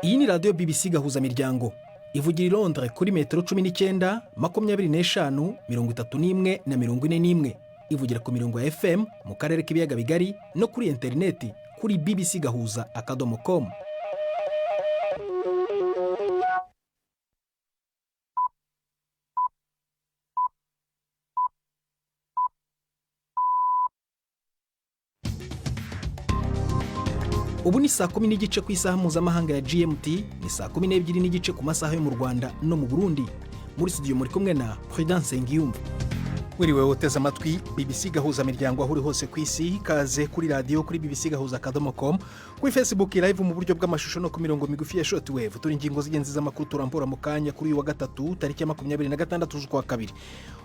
Iyi ni radiyo BBC gahuza miryango ivugira i Londres kuri metero 19, 25, 31 na 41. Ivugira ku mirongo ya FM mu karere k'ibiyaga bigari no kuri interineti kuri bbcgahuza.com. Ubu ni saa 10 n'igice ku isaha mpuzamahanga ya GMT, ni saa 12 n'igice ku masaha yo mu Rwanda no mu Burundi. Muri studio muri kumwe na Prudence Ngiyumva. Wiriwe uteze amatwi BBC gahuza miryango aho uri hose ku isi, kaze kuri radio kuri bbcgahuza.com, kuri Facebook live mu buryo bw'amashusho no ku mirongo migufi ya shortwave. Turi ingingo z'ingenzi z'amakuru turambura mu kanya kuri uyu wa gatatu tariki ya 26 z'ukwa kabiri.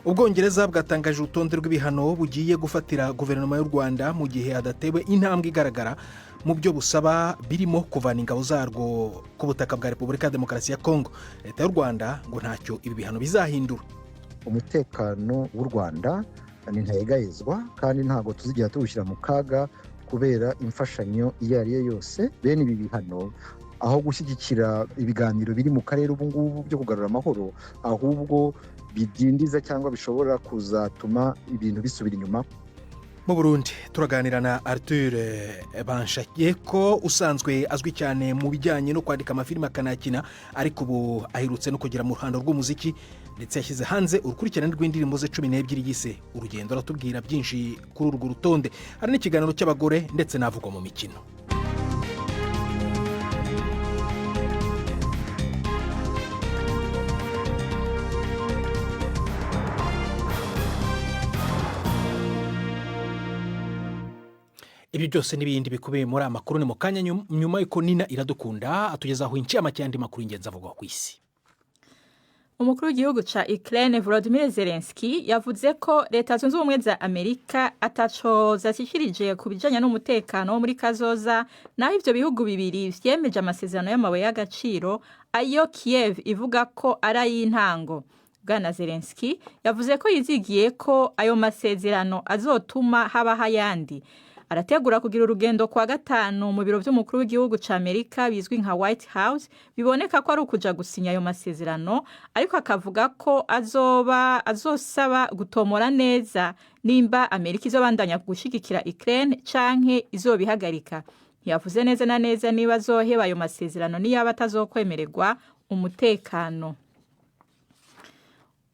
Ubwongereza bwatangaje urutonde rw'ibihano bugiye gufatira guverinoma y'u Rwanda mu gihe hadatewe intambwe igaragara mu byo busaba, birimo kuvana ingabo zarwo ku butaka bwa Repubulika ya Demokarasi ya Kongo. Leta y'u Rwanda ngo ntacyo ibi bihano bizahindura. Umutekano w'u Rwanda ni ntayegayezwa kandi ntago tuzigera tuwushyira mu kaga kubera imfashanyo iyo ari yo yose. Bene ibi bihano aho gushyigikira ibiganiro biri mu karere ubu ngubu byo kugarura amahoro, ahubwo bidindiza cyangwa bishobora kuzatuma ibintu bisubira inyuma. Mu Burundi turaganira na Arthur Banshakeko, usanzwe azwi cyane mu bijyanye no kwandika amafilime akanakina, ariko ubu ahirutse no kugera mu ruhando rw'umuziki ndetse yashyize hanze urukurikirane rw'indirimbo ze 12 yise Urugendo. Aratubwira byinshi kuri urwo rutonde. Hari n'ikiganiro cy'abagore ndetse navugwa mu mikino. Ibi byose n'ibindi bikubiye muri amakuru ni mu kanya nyuma yuko Nina Iradukunda atugezaho incamake y'andi makuru y'ingenzi avugwa ku isi. Umukuru w'igihugu ca Ukraine Volodymyr Zelensky yavuze ko Leta Zunze Ubumwe za Amerika ataco zashyikirije ku bijanye n'umutekano wo muri kazoza, naho ivyo bihugu bibiri vyemeje amasezerano y'amabuye y'agaciro ayo Kiev ivuga ko ari ay'intango. Bwana Zelensky yavuze ko yizigiye ko ayo masezerano azotuma haba hayandi. Arategura kugira urugendo kwa gatanu mu biro by'umukuru w'igihugu ca Amerika bizwi nka White House, biboneka ko ari ukuja gusinya ayo masezerano, ariko akavuga ko azosaba gutomora neza nimba Amerika izobandanya gushigikira Ukraine canke izobihagarika. Yavuze neza na neza niba azoheba ayo masezerano niyaba atazokwemererwa umutekano.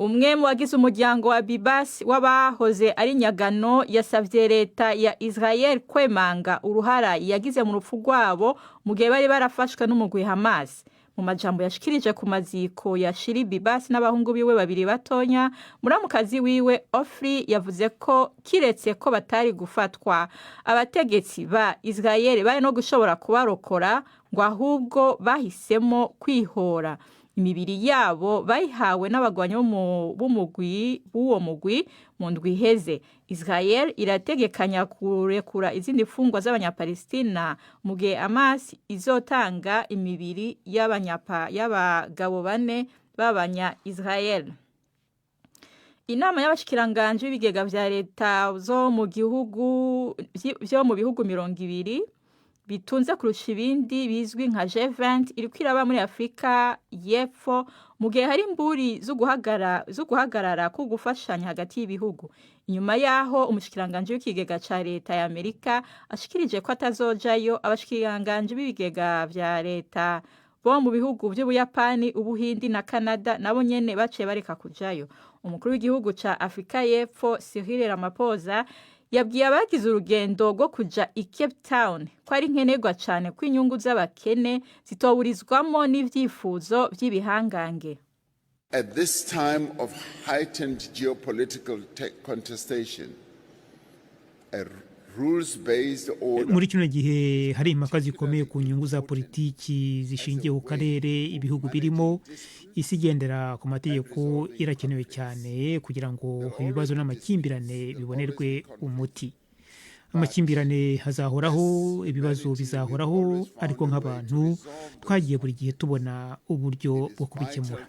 Umwe mu bagize umuryango wa Bibas w'abahoze ari nyagano yasavye leta ya Israel kwemanga uruhara yagize mu rupfu rwabo mu gihe bari barafashwe n'umugwi Hamas. Mu majambo yashikirije ku maziko ya Shiri Bibas n'abahungu biwe babiri batonya, muramukazi wiwe Ofri yavuze ko kiretse ko batari gufatwa, abategetsi ba Israel bari no gushobora kubarokora, ngo ahubwo bahisemo kwihora. Imibiri yabo bayihawe n'abagwanyi b'uwo mugwi mu ndwi iheze. Israel irategekanya kurekura izindi fungwa z'abanyapalestina mu gihe Hamas izotanga imibiri y'abagabo 4 b'abanya Israel. Inama y'abashikiranganje b'ibigega vya leta zo mu bihugu 200 bitunze kurusha ibindi bizwi nka G20 iri kwiraba muri Afrika y'Epfo mu gihe hari imburi zo guhagarara ku gufashanya hagati y'ibihugu. Inyuma yaho umushikiranganje w'ikigega ca leta ya Amerika ashikirije ko atazojayo, abashikiranganje b'ibigega vya leta bo mu bihugu by'Ubuyapani, Ubuhindi na Canada nabo nyene baciye bareka kujayo. Umukuru w'igihugu ca Afrika y'Epfo Cyril Ramaphosa yabwiye abagize urugendo rwo kuja i Cape Town ko ari nkenerwa cyane ko inyungu z'abakene zitoburizwamo n'ivyifuzo by'ibihangange. At this time of heightened geopolitical contestation, a rules-based order. Muri kino gihe hari impaka zikomeye ku nyungu za politiki zishingiye ku karere ibihugu birimo, isi igendera ku mategeko irakenewe cyane kugira ngo ibibazo n'amakimbirane bibonerwe umuti. Amakimbirane hazahoraho, ibibazo bizahoraho, ariko nk'abantu twagiye buri gihe tubona uburyo bwo kubikemura.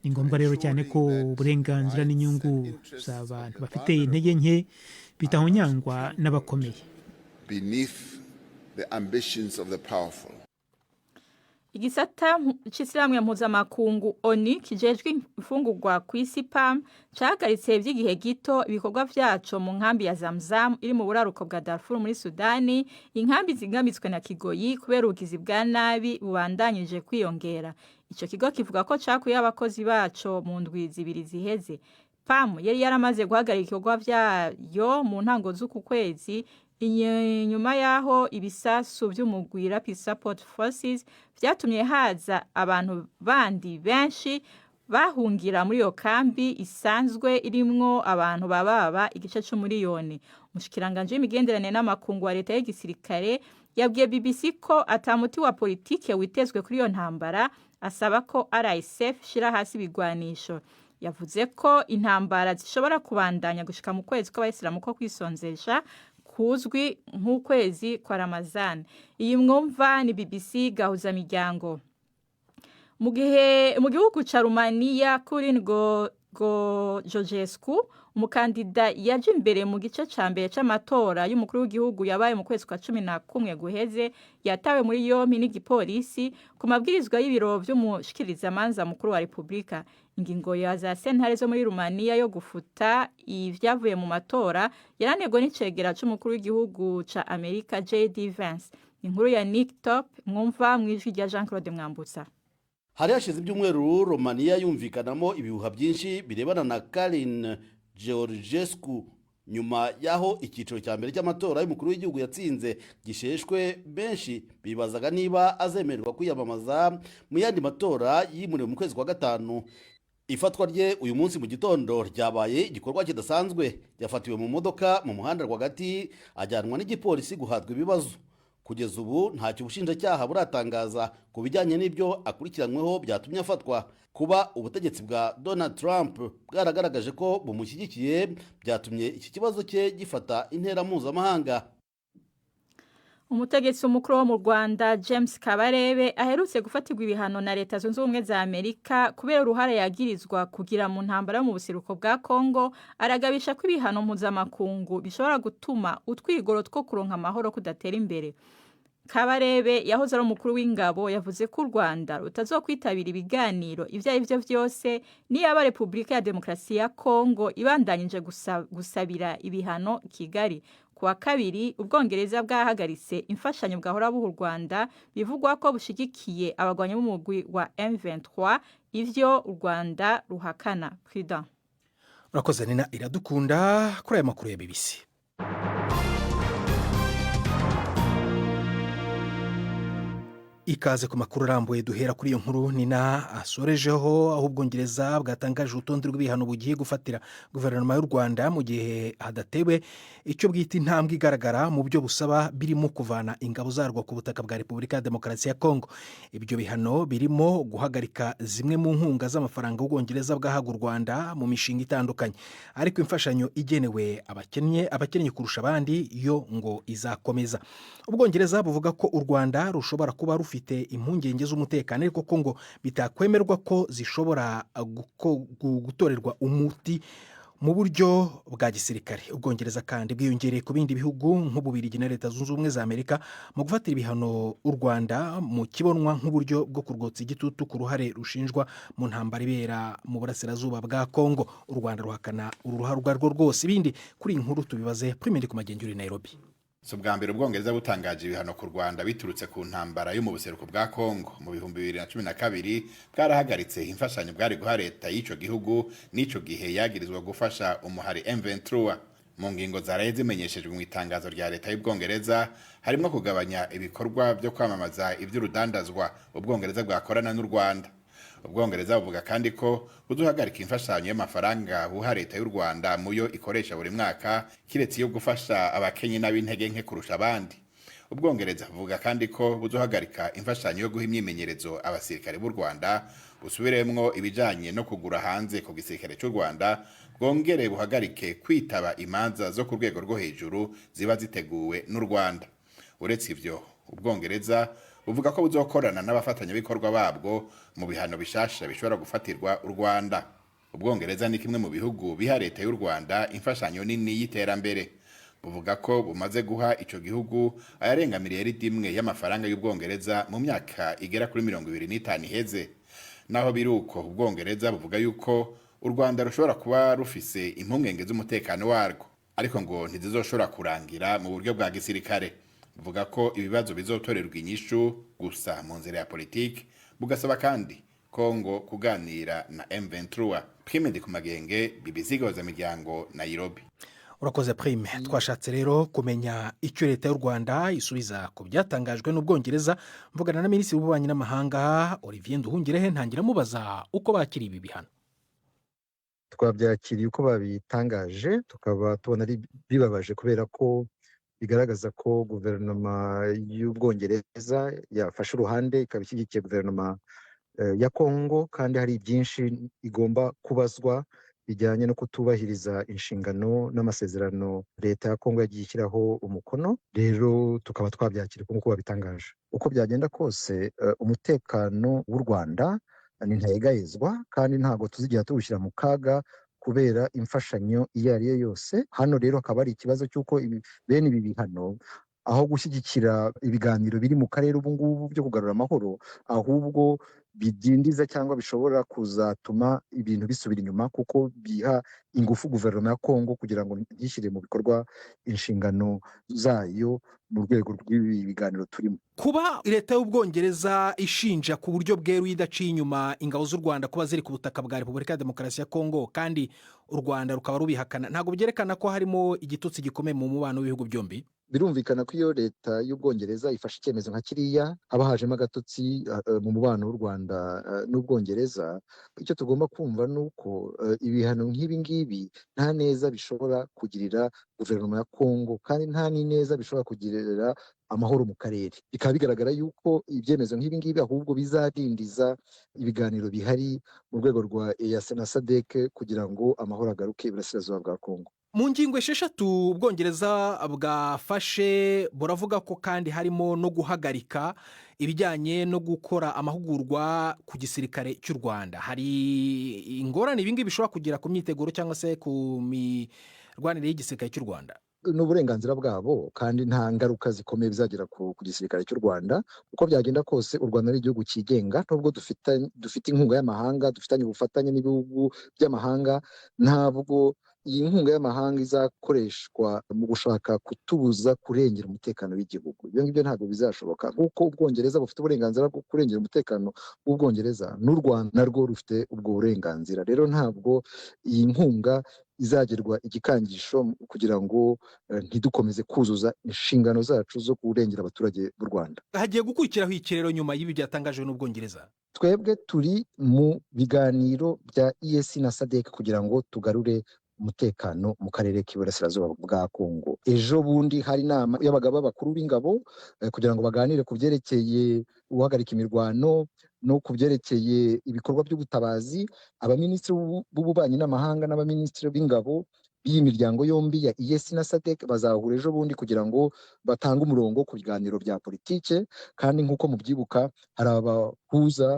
Ni ngombwa rero cyane ko uburenganzira n'inyungu z'abantu bafite intege nke bitahonyangwa n'abakomeye. Beneath the ambitions of the powerful. Igisata c'ishyirahamwe mpuzamakungu ONU kijejwe imfungurwa ku isi PAM cahagaritse vy'igihe gito ibikorwa vyaco mu nkambi ya Zamzam iri mu buraruko bwa Darfur muri Sudani, inkambi zingamitswe na Kigoyi kubera ubugizi bwa nabi bubandanyije kwiyongera. Ico kigo kivuga ko cakuye abakozi baco mu ndwi zibiri ziheze. PAM yari yaramaze guhagarika ibikorwa vyayo mu ntango z'uku kwezi inyuma yaho ibisasu vy'umugwi Rapid Support Forces vyatumye haza abantu bandi benshi bahungira muri iyo kambi isanzwe irimwo abantu bababa igice c'umuriyoni. Umushikiranganje w'imigenderanire n'amakungu wa leta y'igisirikare yabwiye BBC ko atamuti wa politike witezwe kuri iyo ntambara, asaba ko RSF shira hasi ibigwanisho. Yavuze ko intambara zishobora kubandanya gushika mu kwezi kw'abayisilamu ko kwisonzesha kuzwi nk'ukwezi kwa Ramazan. Iyi mwumva ni BBC gahuza miryango. Mu gihugu ca Rumania Culin Georgescu, umukandida yaje imbere mu gice ca mbere c'amatora y'umukuru w'igihugu yabaye mu kwezi kwa 11 guheze, yatawe muri yompi n'igipolisi ku mabwirizwa y'ibiro vy'umushikirizamanza mukuru wa Republika. Ingingo ya za sentare zo muri Rumania yo gufuta ivyavuye mu matora yaranegwa n'icegera c'umukuru w'igihugu ca Amerika JD Vance. Inkuru ya Nick Top mwumva mwijwi rya Jean-Claude Mwambutsa. Hari hashize ibyumweru Romania yumvikanamo ibihuha byinshi birebana na Culin Georgescu nyuma yaho icyiciro cya mbere cy'amatora y'umukuru w'igihugu yatsinze gisheshwe, benshi bibazaga niba azemererwa kwiyamamaza mu yandi matora yimuriwe mu kwezi kwa gatanu. Ifatwa rye uyu munsi mu gitondo ryabaye igikorwa kidasanzwe. Yafatiwe mu modoka mu muhanda rwagati ajyanwa n'igipolisi guhatwa ibibazo. Kugeza ubu ntacyo ubushinjacyaha buratangaza ku bijyanye n'ibyo akurikiranyweho byatumye afatwa. Kuba ubutegetsi bwa Donald Trump bwaragaragaje ko bumushyigikiye byatumye iki kibazo cye gifata intera mpuzamahanga. Umutegetsi mukuru wo mu Rwanda James Kabarebe aherutse gufatirwa ibihano na leta zunze ubumwe za Amerika kubera uruhare yagirizwa kugira mu ntambara yo mu buseruko bwa Kongo, aragabisha ko ibihano mpuzamakungu bishobora gutuma utwigoro two kuronka amahoro kudatera imbere. Kabarebe yahoze ari umukuru w'ingabo yavuze ko u Rwanda rutazokwitabira ibiganiro ivyo arivyo vyose niba Republika ya Demokarasi ya Kongo ibandanyije gusabira ibihano Kigali. Kuwa kabiri Ubwongereza bwahagaritse imfashanyo bwahora buha u Rwanda bivugwa ko bushigikiye abagwanyi b'umugwi wa M23, ivyo u Rwanda ruhakana. Prudent. Urakoze Nina Iradukunda kuri aya makuru ya BBC. Ikaze ku makuru arambuye duhera kuri iyo nkuru Nina asorejeho, aho Ubwongereza bwatangaje urutonde rw'ibihano bugiye gufatira guverinoma y'u Rwanda mu gihe hadatewe icyo bwita intambwe igaragara mu byo busaba birimo kuvana ingabo zarwo ku butaka bwa Repubulika ya Demokarasi ya Kongo. Ibyo bihano birimo guhagarika zimwe mu nkunga z'amafaranga Ubwongereza bwahaga u Rwanda mu mishinga itandukanye, ariko imfashanyo igenewe abakennye kurusha abandi yo ngo izakomeza. Ubwongereza buvuga ko u Rwanda rushobora kuba rufite impungenge z'umutekano, ariko ko ngo bitakwemerwa ko zishobora gutorerwa umuti mu buryo bwa gisirikare. Ubwongereza kandi bwiyongereye ku bindi bihugu nk'Ububiligi na Leta Zunze Ubumwe za Amerika mu gufatira ibihano u Rwanda mu kibonwa nk'uburyo bwo kurwotsa igitutu ku ruhare rushinjwa mu ntambara ibera mu burasirazuba bwa Kongo. U Rwanda ruhakana uruhare rwarwo rwose. Ibindi kuri iyi nkuru tubibaze Primeri ku Magengeri Nairobi. So bwa mbere Ubwongereza butangaje ibihano ku Rwanda biturutse ku ntambara yo mu buseruko bwa Kongo mu 2012 bwarahagaritse imfashanyo bwari guha leta y'ico gihugu n'ico gihe yagirizwa gufasha umuhari M23. Mu ngingo zaraye zimenyeshejwe mu itangazo rya leta y'Ubwongereza harimo kugabanya ibikorwa byo kwamamaza iby'urudandazwa Ubwongereza bwakorana n'u Rwanda. Ubwongereza buvuga kandi ko buzuhagarika imfashanyo y'amafaranga buha leta y'u Rwanda muyo ikoresha buri mwaka kiretse yo gufasha abakenye n'abintege nke kurusha abandi. Ubwongereza buvuga kandi ko buzuhagarika imfashanyo yo guha imyimenyerezo abasirikare b'u Rwanda, busubiremwo ibijanye no kugura hanze ku gisirikare cy'u Rwanda, bwongere buhagarike kwitaba imanza zo ku rwego rwo hejuru ziba ziteguwe n'u Rwanda. Uretse ivyo Ubwongereza buvuga ko buzokorana n'abafatanyabikorwa babwo mu bihano bishasha bishobora gufatirwa u Rwanda. Ubwongereza ni kimwe mu bihugu biha leta y'u Rwanda imfashanyo nini y'iterambere. buvuga ko bumaze guha ico gihugu ayarenga miliyaridi imwe y'amafaranga y'Ubwongereza mu myaka igera kuri 25 iheze. Naho biruko Ubwongereza buvuga yuko u Rwanda rushobora kuba rufise impungenge z'umutekano warwo, ariko ngo ntizizoshobora kurangira mu buryo bwa gisirikare. Buvuga ko ibibazo bizotorerwa inyishu gusa mu nzira ya politiki, bugasaba kandi Kongo kuganira na M23. Prime ndi kumagenge, BBC Gahuza Miryango, Nairobi. Urakoze Prime. Twashatse rero kumenya icyo leta y'u Rwanda isubiza ku byatangajwe n'Ubwongereza. Mvugana na Minisitiri w'Ububanyi n'Amahanga Olivier Nduhungirehe, ntangira mubaza uko bakiri ibi bihano. Twabyakiriye uko babitangaje, tukaba tubona ari bibabaje kubera ko bigaragaza ko guverinoma y'Ubwongereza yafashe uruhande ikabishyigikiye guverinoma ya Kongo, kandi hari byinshi igomba kubazwa bijyanye no kutubahiriza inshingano n'amasezerano leta ya Kongo yagiye ishyiraho umukono. Rero tukaba twabyakira nk'uko babitangaje. Uko byagenda kose, umutekano w'u Rwanda ni ntayegayezwa, kandi ntabwo tuzigera tuwushyira mu kaga kubera imfashanyo iyo ari yo yose. Hano rero hakaba ari ikibazo cy'uko bene ibi bihano aho gushyigikira ibiganiro biri mu karere ubu ngubu byo kugarura amahoro, ahubwo bidindiza cyangwa bishobora kuzatuma ibintu bisubira inyuma, kuko biha ingufu guverinoma ya Kongo kugira ngo ntishyire mu bikorwa inshingano zayo mu rwego rw'ibi biganiro turimo. Kuba leta y'Ubwongereza ishinja ku buryo bweruye idaciye inyuma ingabo z'u Rwanda kuba ziri ku butaka bwa Repubulika ya Demokarasi ya Kongo, kandi u Rwanda rukaba rubihakana, ntabwo byerekana ko harimo igitutsi gikomeye mu mubano w'ibihugu byombi? Birumvikana ko iyo leta y'Ubwongereza ifashe icyemezo nka kiriya, haba hajemo agatotsi mu mubano w'u Rwanda n'Ubwongereza. Icyo tugomba kumva ni uko ibihano nk'ibi ngibi nta neza bishobora kugirira guverinoma ya Kongo, kandi nta n'ineza bishobora kugirira amahoro mu karere. Bikaba bigaragara yuko ibyemezo nk'ibi ngibi ahubwo bizadindiza ibiganiro bihari mu rwego rwa EAC na SADC kugira ngo amahoro agaruke iburasirazuba bwa Kongo. Mu ngingo 6 Ubwongereza bwafashe buravuga ko kandi harimo no guhagarika ibijyanye no gukora amahugurwa ku gisirikare cy'u Rwanda. Hari ingorane ibingibi bishobora kugira ku myiteguro cyangwa se ku mirwanire y'igisirikare cy'u Rwanda? N'uburenganzira bwabo, kandi nta ngaruka zikomeye bizagira ku gisirikare cy'u Rwanda. Uko byagenda kose, u Rwanda ari igihugu cyigenga, nubwo dufite inkunga y'amahanga, dufitanye ubufatanye n'ibihugu by'amahanga. Ntabwo iyi nkunga y'amahanga izakoreshwa mu gushaka kutubuza kurengera umutekano w'igihugu. Ibyo ngibyo ntabwo bizashoboka. Nk'uko Ubwongereza bufite uburenganzira bwo kurengera umutekano w'Ubwongereza, n'u Rwanda narwo rufite ubwo burenganzira. Rero ntabwo iyi nkunga izagerwa igikangisho kugira ngo ntidukomeze kuzuza inshingano zacu zo kurengera abaturage b'u Rwanda. Hagiye gukurikiraho ikirero nyuma y'ibi byatangajwe n'Ubwongereza? Twebwe turi mu biganiro bya EAC na SADC kugira ngo tugarure umutekano mu karere k'iburasirazuba bwa Kongo. Ejo bundi hari inama y'abagaba bakuru b'ingabo kugira ngo baganire ku byerekeye guhagarika imirwano no ku byerekeye ibikorwa by'ubutabazi. Abaminisitiri b'ububanyi n'amahanga n'abaminisitiri b'ingabo b'iyi miryango yombi ya EAC na SADC bazahura ejo bundi kugira ngo batange umurongo ku biganiro bya politike, kandi nk'uko mubyibuka hari abahuza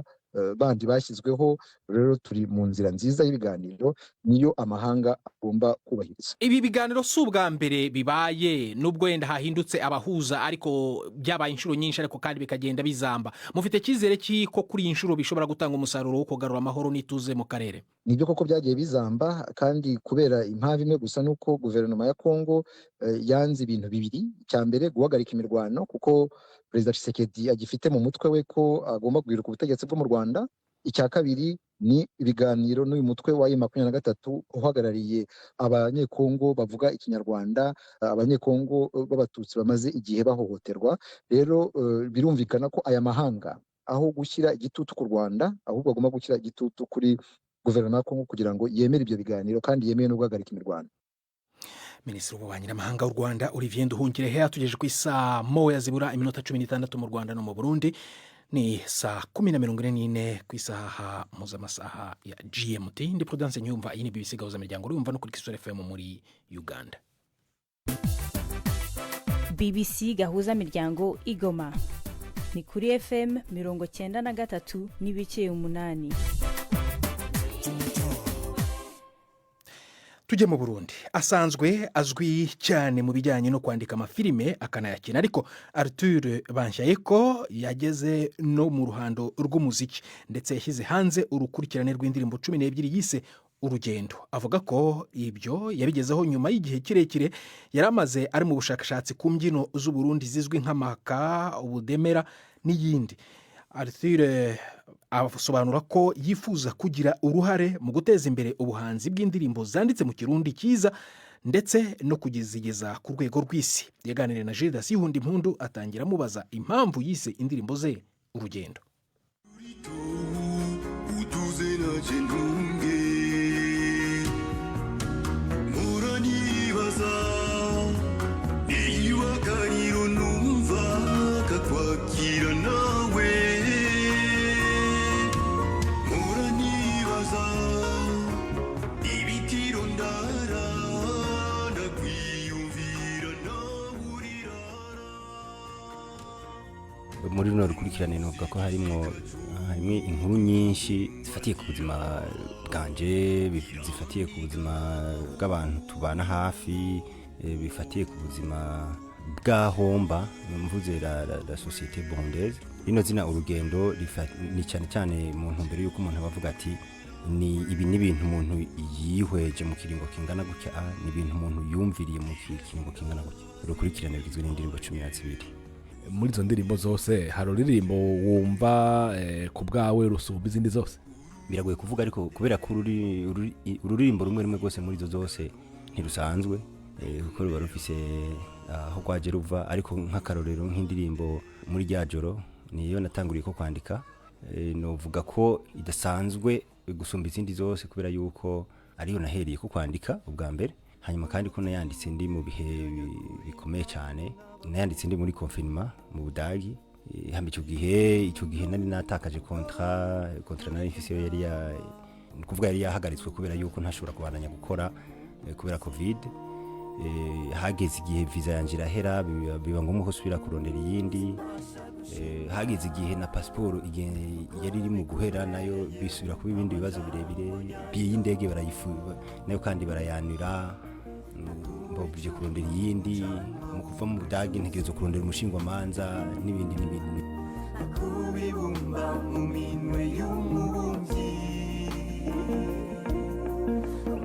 bandi bashyizweho. Rero turi mu nzira nziza y'ibiganiro, niyo amahanga agomba kubahiriza. Ibi biganiro si ubwa mbere bibaye, nubwo wenda hahindutse abahuza, ariko byabaye inshuro nyinshi, ariko kandi bikagenda bizamba. Mufite icyizere ko kuri iyi nshuro bishobora gutanga umusaruro wo kugarura amahoro n'ituze mu karere? Nibyo koko byagiye bizamba, kandi kubera impamvu imwe gusa, nuko guverinoma ya Kongo yanze ibintu bibiri. Icya mbere, guhagarika imirwano, kuko Perezida Tshisekedi agifite mu mutwe we ko agomba guhiruka ubutegetsi bwo mu Rwanda. Icya kabiri ni ibiganiro n'uyu mutwe wa M23 uhagarariye abanyekongo bavuga ikinyarwanda, abanyekongo b'abatutsi bamaze igihe bahohoterwa. Rero birumvikana ko aya mahanga aho gushyira igitutu ku Rwanda, ahubwo agomba gushyira igitutu kuri guverinoma ya Kongo kugira ngo yemere ibyo biganiro, kandi yemeye no guhagarika imirwano. Minisitiri w'Ububanyi n'Amahanga w'u Rwanda Olivier Nduhungirehe atugejeje ku isaa 1:16 mu Rwanda no mu Burundi. Ni saa 10:44 ku isaha mpuzamasaha ya GMT. Ndi Prudence Nyumva, iyi ni BBC Gahuza Miryango, urumva no kuri Kisoro FM muri Uganda. BBC Gahuza Miryango Igoma ni kuri FM 93.8. tujye mu Burundi. Asanzwe azwi cyane mu bijyanye no kwandika amafilime akanayakina, ariko Arthur Banshayeko yageze no mu ruhando rw'umuziki ndetse yashyize hanze urukurikirane rw'indirimbo 12 yise Urugendo. Avuga ko ibyo yabigezeho nyuma y'igihe kirekire yari amaze ari mu bushakashatsi ku mbyino z'u Burundi zizwi nk'amaka, ubudemera n'iyindi. Arthur asobanura ko yifuza kugira uruhare mu guteza imbere ubuhanzi bw'indirimbo zanditse mu Kirundi cyiza ndetse no kugizigeza ku rwego rw'isi. Yaganiriye na Gildas Ihundimpundu atangira amubaza impamvu yise indirimbo ze Urugendo. Muri runo rukurikirane nuvuga ko harimo inkuru nyinshi zifatiye ku buzima bwanje, zifatiye ku buzima bw'abantu tubana hafi, bifatiye ku buzima bw'ahomba mvuze la société burundaise. Rino zina Urugendo ni cyane cyane mu ntumbero y'uko umuntu abavuga ati ni ibi n'ibintu umuntu yihweje mu kiringo kingana gutya, ni ibintu umuntu yumviriye mu kiringo kingana gutya. Urukurikirane rugizwe n'indirimbo 12. Muri izo ndirimbo zose hari uririmbo wumva ku bwawe rusumba izindi zose? Biragoye kuvuga, ariko kubera ko ururimbo rumwe rwose muri izo zose ntirusanzwe, kuko ruba rufise aho rwaje ruva. Ariko nk'akarorero nk'indirimbo muri rya joro niyo natanguriye ko kwandika, novuga ko idasanzwe gusumba izindi zose kubera yuko ariyo nahereye ko kwandika ubwa mbere. Hanyuma kandi ko nayanditse ndi mu bihe bikomeye cyane, nayanditse ndi muri confinement mu Budagi. Hamwe icyo gihe nari natakaje kontra nari ifise yari yahagaritswe kubera yuko ntashobora kubandanya gukora kubera covid. Hageze igihe visa yanje irahera, biba ngombwa ko subira kurondera iyindi. Hageze igihe na passport yari iri mu guhera nayo bisubira kuba ibindi bibazo birebire, y'indege barayifuba nayo kandi barayanira, mbobuje kurondera iyindi. Mu kuva mu Budagi ntegerezo kurondera umushingwamanza n'ibindi kubibumba mu minwe y'umubumvyi,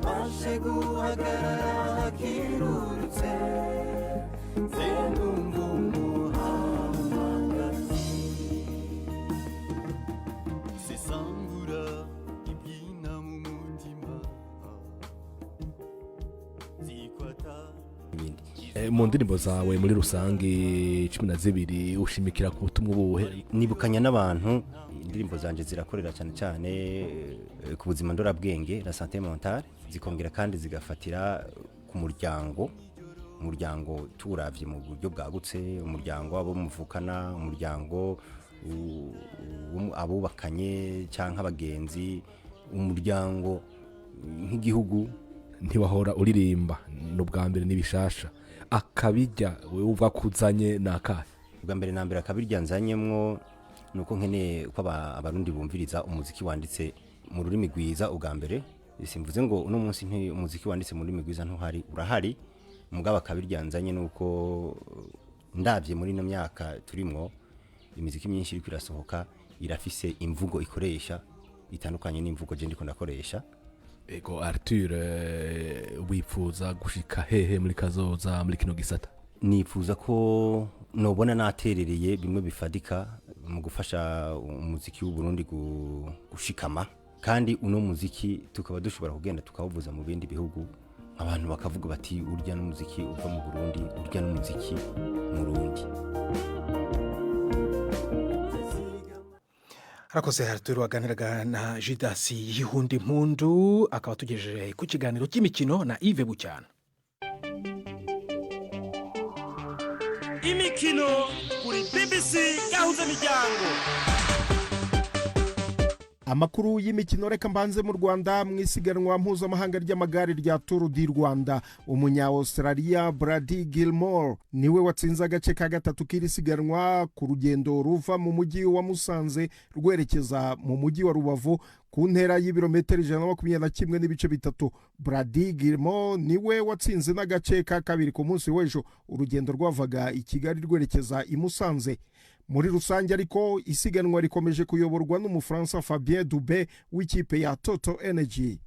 mashe guhagarara hakirurutse zenumva umuhamagazi sisangura ibyina mu mutima zikwata. Mu ndirimbo zawe muri rusange 12 ushimikira ku butumwa buhe? Nibukanya n'abantu. Indirimbo zanje zirakorera cyane cyane ku buzima ndorabwenge, la santé mentale, zikongera kandi zigafatira ku muryango turavye mu buryo bwagutse, umuryango abo muvukana, umuryango abubakanye cyangwa abagenzi, umuryango nk'igihugu. Ntiwahora uririmba n'ubwa mbere n'ibishasha, akabijya wewe uva kuzanye nakahe? Ubwa mbere na mbere akabirya nzanyemwo nuko nkeneye ko abarundi bumviriza umuziki wanditse mu rurimi rwiza. Ubwa mbere simvuze ngo uno munsi umuziki wanditse mu rurimi rwiza ntuhari, urahari. Mugabo akabirya nzanye nuko ndavye muri no myaka turimwo imiziki myinshi iri kwirasohoka irafise imvugo ikoresha itandukanye n'imvugo je ndiko ndakoresha. Ego Arthur, wifuza gushika hehe muri kazoza muri kino gisata? Nifuza ko nobona naterereye bimwe bifadika mu gufasha umuziki w'u Burundi gushikama, kandi uno muziki tukaba dushobora kugenda tukawuvuza mu bindi bihugu, abantu bakavuga bati urya n'umuziki uva mu Burundi, urya n'umuziki mu Burundi. Harakoze Arthur waganiraga na Gildas Ihundimpundu, akaba tugejeje ku kiganiro cy'imikino na Yves Bucyana. Imikino kuri BBC gahuza miryango. amakuru y'imikino reka mbanze mu Rwanda mu isiganwa mpuzamahanga ry'amagare rya Tour du Rwanda. Umunya-Australia Brady Gilmore niwe watsinze agace ka gatatu k'iri siganwa ku rugendo ruva mu mujyi wa Musanze rwerekeza mu mujyi wa Rubavu ku ntera y'ibirometero 121 n'ibice bitatu. Brady Gilmore niwe watsinze n'agace ka kabiri ku munsi w'ejo urugendo rwavaga i Kigali rwerekeza i Musanze. Muri rusange ariko isiganwa rikomeje kuyoborwa n'umufaransa Fabien Dubé w'ikipe ya Total Energy.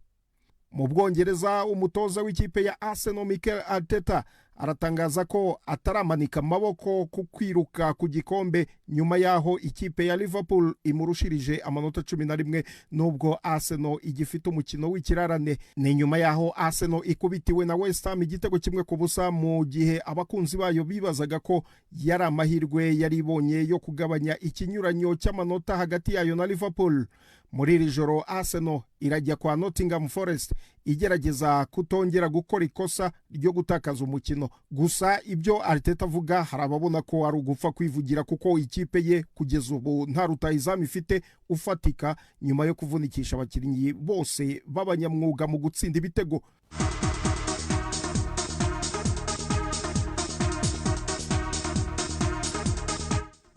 Mu Bwongereza umutoza w'ikipe ya Arsenal Mikel Arteta aratangaza ko ataramanika amaboko ku kwiruka ku gikombe nyuma yaho ikipe ya Liverpool imurushirije amanota 11 nubwo Arsenal igifite umukino w'ikirarane. Ni nyuma yaho Arsenal ikubitiwe na West Ham igitego kimwe ku busa mu gihe abakunzi bayo bibazaga ko yari amahirwe yari ibonye yo kugabanya ikinyuranyo cy'amanota hagati yayo na Liverpool. Muri iri joro Arsenal irajya kwa Nottingham Forest igerageza kutongera gukora ikosa ryo gutakaza umukino. Gusa ibyo Arteta avuga harababona ko ari ugupfa kwivugira kuko ikipe ye kugeza ubu nta rutahizamu ifite ufatika nyuma yo kuvunikisha abakinnyi bose b'abanyamwuga mu gutsinda ibitego.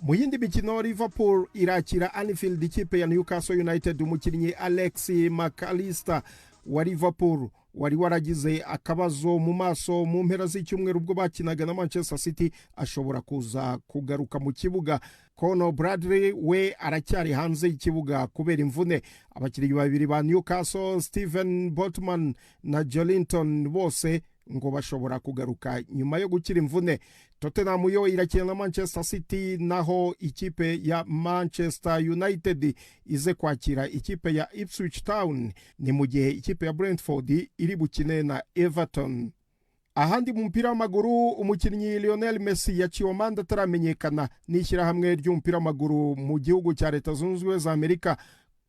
Mu yindi mikino Liverpool irakira Anfield ikipe ya Newcastle United. Umukinnyi Alex McAllister wa Liverpool wari waragize akabazo mu maso mu mpera z'icyumweru ubwo bakinaga na Manchester City ashobora kuza kugaruka mu kibuga. Conor Bradley we aracyari hanze y'ikibuga kubera imvune. Abakinnyi babiri ba Newcastle Steven Botman na Jolinton bose ngo bashobora kugaruka nyuma yo gukira imvune. Tottenham yo irakina na Manchester City naho ikipe ya Manchester United ize kwakira ikipe ya Ipswich Town, ni mu gihe ikipe ya Brentford iri bukine na Everton. Ahandi mu mpira w'amaguru umukinnyi Lionel Messi yaciwe amande ataramenyekana n'ishyirahamwe ry'umupira w'amaguru mu gihugu cya Leta Zunze Ubumwe za Amerika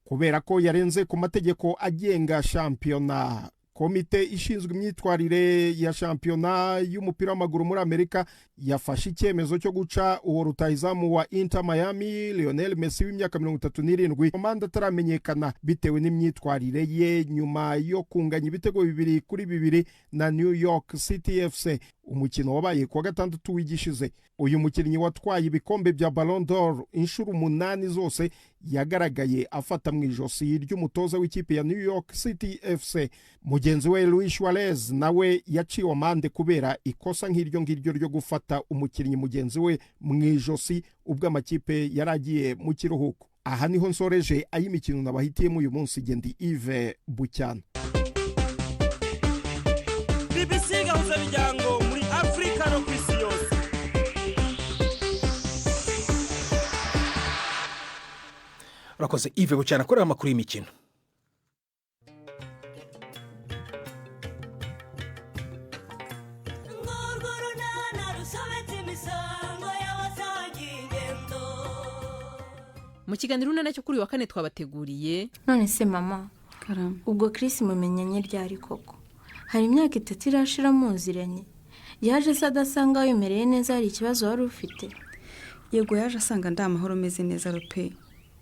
kubera ko yarenze ku mategeko agenga shampiyona. Komite ishinzwe imyitwarire ya shampiyona y'umupira w'amaguru muri Amerika yafashe icyemezo cyo guca uwo rutahizamu wa Inter Miami Lionel Messi w'imyaka 37 amande ataramenyekana bitewe n'imyitwarire ye nyuma yo kunganya ibitego 2-2 na New York City FC. Umukino wabaye kuwa gatandatu w'igishize. Uyu mukinnyi watwaye ibikombe bya Ballon d'Or inshuro 8 zose yagaragaye afata mu ijosi ry'umutoza w'ikipe ya New York City FC. Mugenzi we Luis Suarez nawe yaciwe amande kubera ikosa nk'iryo ngiryo ryo gufata umukinnyi mugenzi we mu ijosi ubwo amakipe yaragiye mu kiruhuko. Aha niho nsoreje ay'imikino nabahitiyemo uyu munsi. Gendi Yves Bucyana. BBC gahuza miryango muri Afrika no kwisi yose. Urakoze Yves Bucyana kora amakuru y'imikino. Mu kiganiro cyo kuri wa kane twabateguriye. None se mama ubwo Chris mumenyanye ryari koko? Hari imyaka 3 irashira muziranye. Yaje se adasanga wimereye neza hari ikibazo wari ufite? Yego yaje asanga ndamahoro meze neza rope.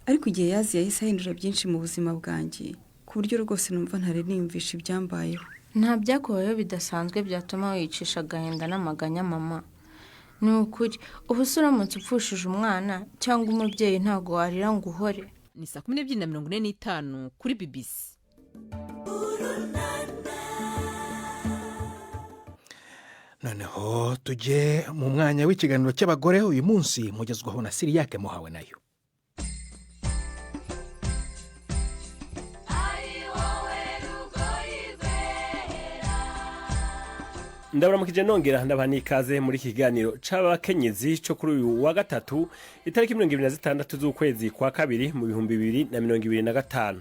Ariko igihe yazi yahise ahindura byinshi mu buzima bwanjye ku buryo rwose numva ntare nimvisha ibyambayeho. Nta byakorewe bidasanzwe byatuma wicisha agahinda n'amaganya mama. Ni ukuri ubu uramutse upfushije umwana cyangwa umubyeyi ntago warira ngo uhore. Ni 12:45 kuri BBC. Noneho tujye mu mwanya w'ikiganiro cy'abagore. Uyu munsi mugezwaho na Siriyake Muhawe nayo. Ndabaramukije nongera ndabani ikaze muri kiganiro c'abakenyezi cyo kuri uyu wa gatatu itariki 26 z'ukwezi kwa kabiri mu 2025.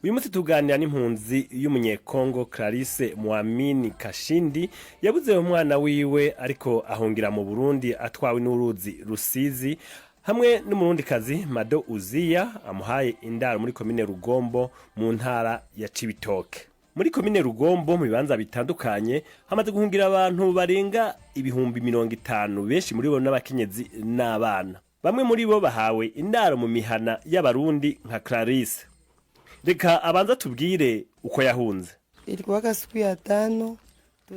Uyu munsi tuganira n'impunzi y'umunyekongo Clarisse Muamini Kashindi yabuze umwana wiwe ariko ahungira mu Burundi atwawe n'uruzi Rusizi hamwe n'umurundikazi Mado Uziya amuhaye indaro muri komine Rugombo mu ntara ya Cibitoke. Muri komine Rugombo mu bibanza bitandukanye hamaze guhungira abantu barenga 50,000 benshi muri bo n'abakenyezi n'abana. Bamwe muri bo bahawe indaro mu mihana y'abarundi nka Clarisse. reka abanza tubwire uko yahunze. Ilikuwa siku ya 5.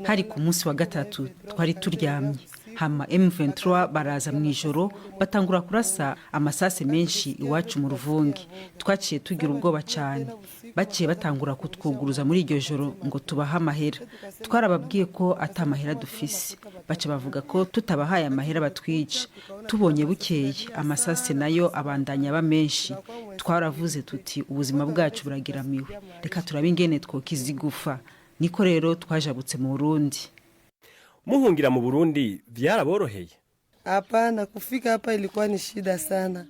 Hari ku munsi wa gatatu twari turyamye hama M23 baraza mu ijoro batangura kurasa amasase menshi iwacu mu Ruvungi. Twaciye tugira ubwoba cyane, baciye batangura kutwuguruza muri iryo joro ngo tubaha amahera. Twarababwiye ko atamahera dufise, baca bavuga ko tutabahaye amahera batwica. Tubonye bukeye amasase nayo abandanya ba menshi, twaravuze tuti ubuzima bwacu buragiramiwe, reka turabe ingene twokizigufa. Niko rero twajabutse mu Burundi. Muhungira mu Burundi byaraboroheye? Hapana, kufika hapa ilikuwa ni shida sana.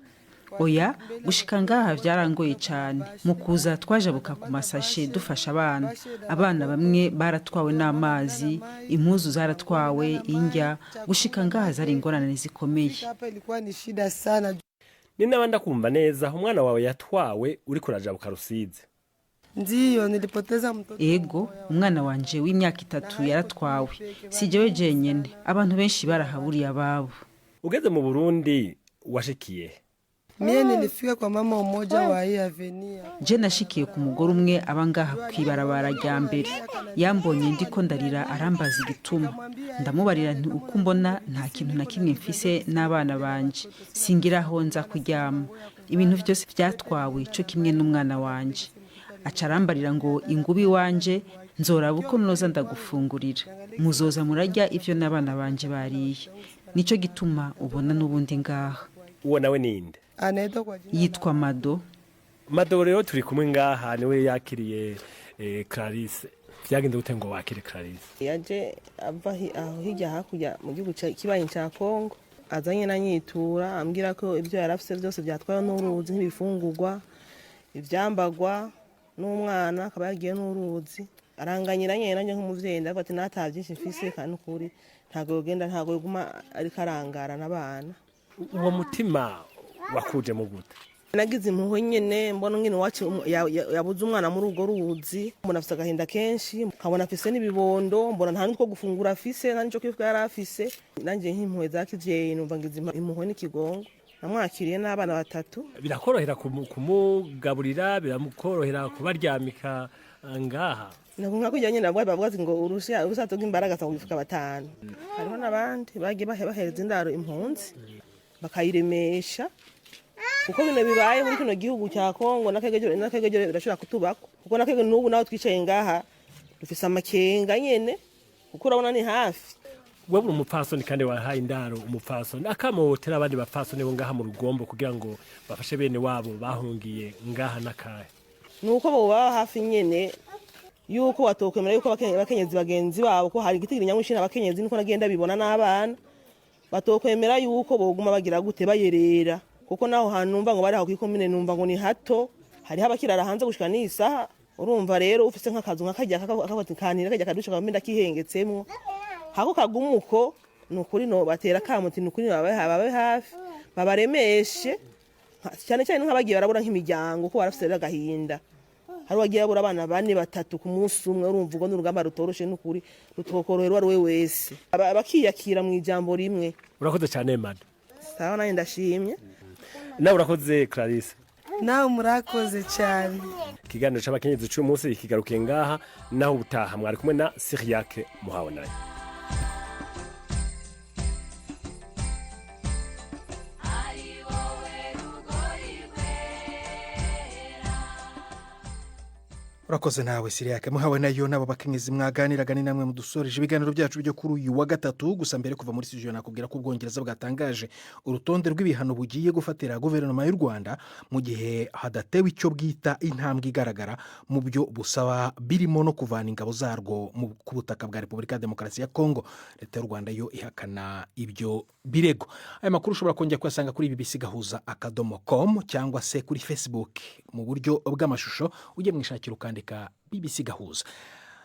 Oya, gushika ngaha byarangoye cyane. Mu kuza twajabuka ku masashe dufasha abana bamwe baratwawe n'amazi, impuzu zaratwawe, indya. Gushika ngaha zari ingorane zikomeye. Hapa ilikuwa ni shida sana. Ni nabanda kumva neza umwana wawe yatwawe uri kurajabuka Rusizi. Ndiyo, nilipoteza mtoto. Ego, umwana wanje w'imyaka 3 yaratwawe. Si jewe jenyene, abantu benshi barahaburiye ababo. Ugeze mu Burundi washikiye? Mie nilifika kwa mama mmoja wa hii avenue. Je nashikiye ku mugore umwe abangaha kwibarabara rya mbere. Yambonye ndiko ndarira arambaza igituma. Ndamubarira nti uko mbona nta kintu na kimwe mfise n'abana banje. Singiraho nza kuryama. Ibintu byose byatwawe cyo kimwe n'umwana wanje. Acarambarira ngo ingubi wanje nzoraba uko noza ndagufungurira. Muzoza murajya ivyo n'abana banje bariye. Nico gituma ubona n'ubundi ngaha. Uwo nawe ninde? Yitwa Mado. Mado rero turi kumwe ngaha niwe yakiriye Clarisse. Byagende gute ngo wakire Clarisse? Yaje ava aho hirya hakurya mu gihugu kibaye cya Kongo. Azanye na nyitura ambwira ko ibyo yarafise byose byatwaye n'uruzi nk'ibifungurwa, ivyambagwa n'umwana akaba yagiye n'uruzi. Aranganyira nyene nk'umuvyeyi ndavuga ati natavyinshi mfise kandi ukuri ntago yogenda ntago yoguma ari karangara n'abana. Uwo mutima wakuje mu gute? Nagize impuhwe nyene mbona ngene wacu yabuze umwana muri urwo ruzi, mbona afise agahinda kenshi, nkabona afise n'ibibondo, mbona nta nitwo gufungura afise, nta nico kwifuka yari afise. Nanje nk'impuhwe zakivyeyi numva ngize impuhwe n'ikigongo. Namwakiriye n'abana 3. Birakorohera kumugaburira, biramukorohera kubaryamika ngaha. Nako kujyanye nabwo bavuga ngo urusato bw'imbaraga sangufika 5. Hariho nabandi bagiye bahereza indaro impunzi bakayiremesha. Kuko bino bibaye muri kino gihugu cya Kongo nakegejero birashobora kutubako. Kuko nakege n'ubu nawe twicaye ngaha dufise amakenga nyene kuko urabona ni hafi. Wewe umupfasoni kandi wahaye indaro umupfasoni akamotera abandi bapfasoni bo ngaha mu Rugombo kugira ngo bafashe bene wabo bahungiye ngaha nakaye. Nuko bo baba hafi nyene yuko watokwemera yuko abakenyezi bagenzi babo ko hari igitigiri nyamushina abakenyezi niko nagenda bibona n'abana batokwemera yuko boguma bagira gute bayerera kuko naho hantu numva ngo bari aho kwikomine numva ngo ni hato hari habakirara hanze gushika n'isaha. Urumva rero ufise nk'akazu nkakajya akabatikanira kajya kadusha kamenda kihengetsemo hako kagumuko nukuri no batera kamuti nukuri babaye hafi babaremeshe cyane cyane nk'abagiye barabura nk'imiryango ko barafise agahinda. Hari wagiye abura abana 4-3 ku munsi umwe urumva ugo n'urugamba rutoroshe n'ukuri rutokorohera ari we wese abakiyakira mu ijambo rimwe. Urakoze cyane Mado. Sawa naye ndashimye. Nawe urakoze Clarisse. Nawe murakoze cyane. Ikiganiro c'abakenyezi cy'umunsi kigarukiye ngaha naho ubutaha mwari kumwe na Cyriaque Muhabonanye. Urakoze nawe Cyriaque Muhabonanye nabo bakenyezi mwaganiraga ni namwe mudusoreje ibiganiro byacu byo kuri uyu wa gatatu. Gusa mbere kuva muri studio nakubwira ko Ubwongereza bwatangaje urutonde rw'ibihano bugiye gufatira guverinoma y'u Rwanda mu gihe hadatewe icyo bwita intambwe igaragara mu byo busaba birimo no kuvana ingabo zarwo ku butaka bwa Repubulika ya Demokarasi ya Kongo. Leta y'u Rwanda yo ihakana ibyo birego. Aya makuru ushobora kongera kuyasanga kuri bbcgahuza.com cyangwa se kuri Facebook mu buryo bw'amashusho ujye mwishakira ukandika BBC Gahuza.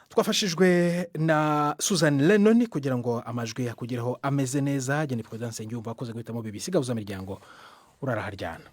Twafashijwe na Susan Lennon kugira ngo amajwi yakugeraho ameze neza. Jye ni Prudence Ngiyumva akoze guhitamo BBC Gahuza miryango uraraharyana.